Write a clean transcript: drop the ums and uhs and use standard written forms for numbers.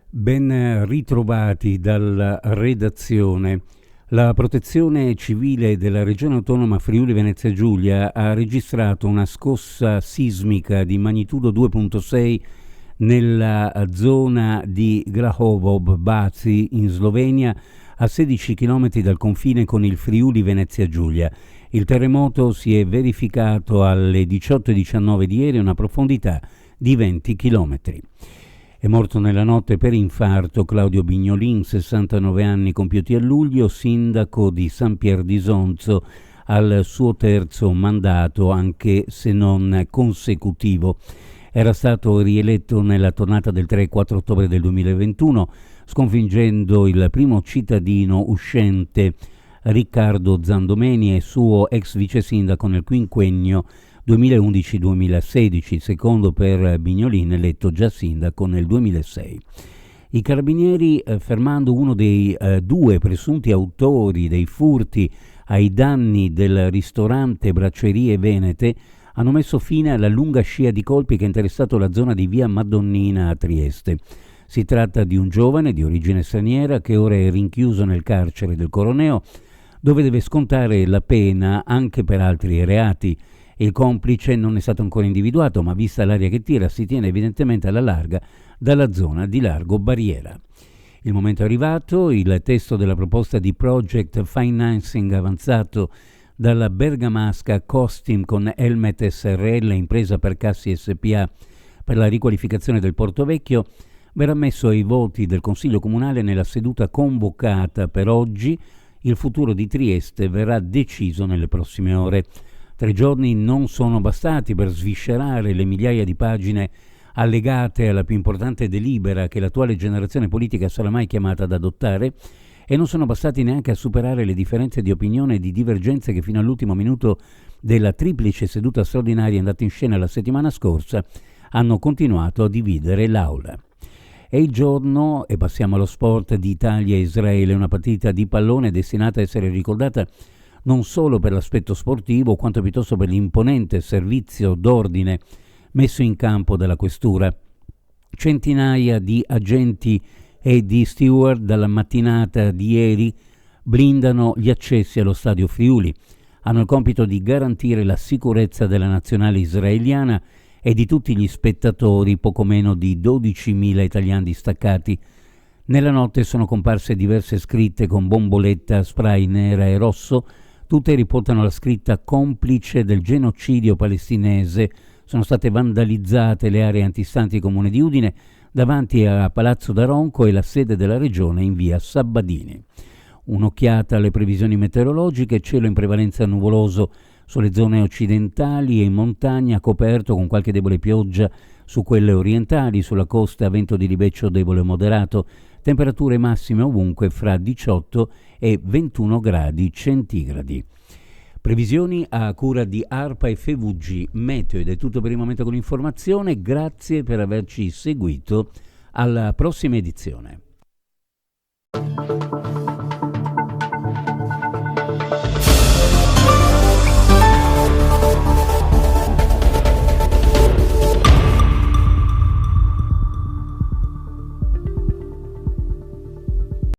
Ben ritrovati dalla redazione. La Protezione Civile della Regione Autonoma Friuli Venezia Giulia ha registrato una scossa sismica di magnitudo 2.6 nella zona di Grahovo Baci in Slovenia, a 16 km dal confine con il Friuli Venezia Giulia. Il terremoto si è verificato alle 18:19 di ieri a una profondità di 20 km. È morto nella notte per infarto Claudio Bignolin, 69 anni compiuti a luglio, sindaco di San Pier di Sonzo, al suo terzo mandato, anche se non consecutivo. Era stato rieletto nella tornata del 3 e 4 ottobre del 2021, sconfiggendo il primo cittadino uscente Riccardo Zandomeni e suo ex vice sindaco nel quinquennio 2011-2016, secondo per Bignolin, eletto già sindaco nel 2006. I carabinieri, fermando uno dei due presunti autori dei furti ai danni del ristorante Braccerie Venete, hanno messo fine alla lunga scia di colpi che ha interessato la zona di via Madonnina a Trieste. Si tratta di un giovane di origine straniera che ora è rinchiuso nel carcere del Coroneo, dove deve scontare la pena anche per altri reati. Il complice non è stato ancora individuato, ma vista l'aria che tira si tiene evidentemente alla larga dalla zona di Largo Barriera. Il momento è arrivato, il testo della proposta di project financing avanzato dalla bergamasca Costim con Elmet SRL, impresa per Cassi SPA, per la riqualificazione del Porto Vecchio, verrà messo ai voti del Consiglio Comunale nella seduta convocata per oggi. Il futuro di Trieste verrà deciso nelle prossime ore. 3 giorni non sono bastati per sviscerare le migliaia di pagine allegate alla più importante delibera che l'attuale generazione politica sarà mai chiamata ad adottare, e non sono bastati neanche a superare le differenze di opinione e di divergenze che fino all'ultimo minuto della triplice seduta straordinaria andata in scena la settimana scorsa hanno continuato a dividere l'Aula. È il giorno, e passiamo allo sport, di Italia-Israele, una partita di pallone destinata a essere ricordata non solo per l'aspetto sportivo, quanto piuttosto per l'imponente servizio d'ordine messo in campo dalla questura. Centinaia di agenti e di steward dalla mattinata di ieri blindano gli accessi allo stadio Friuli. Hanno il compito di garantire la sicurezza della nazionale israeliana e di tutti gli spettatori, poco meno di 12.000 italiani distaccati. Nella notte sono comparse diverse scritte con bomboletta, spray nera e rosso. Tutte riportano la scritta complice del genocidio palestinese. Sono state vandalizzate le aree antistanti il comune di Udine davanti a Palazzo d'Aronco e la sede della regione in via Sabbadini. Un'occhiata alle previsioni meteorologiche: cielo in prevalenza nuvoloso sulle zone occidentali e in montagna, coperto con qualche debole pioggia su quelle orientali, sulla costa vento di ribeccio debole o moderato, temperature massime ovunque fra 18 e 21 gradi centigradi. Previsioni a cura di ARPA e FVG Meteo. Ed è tutto per il momento con l'informazione. Grazie per averci seguito. Alla prossima edizione.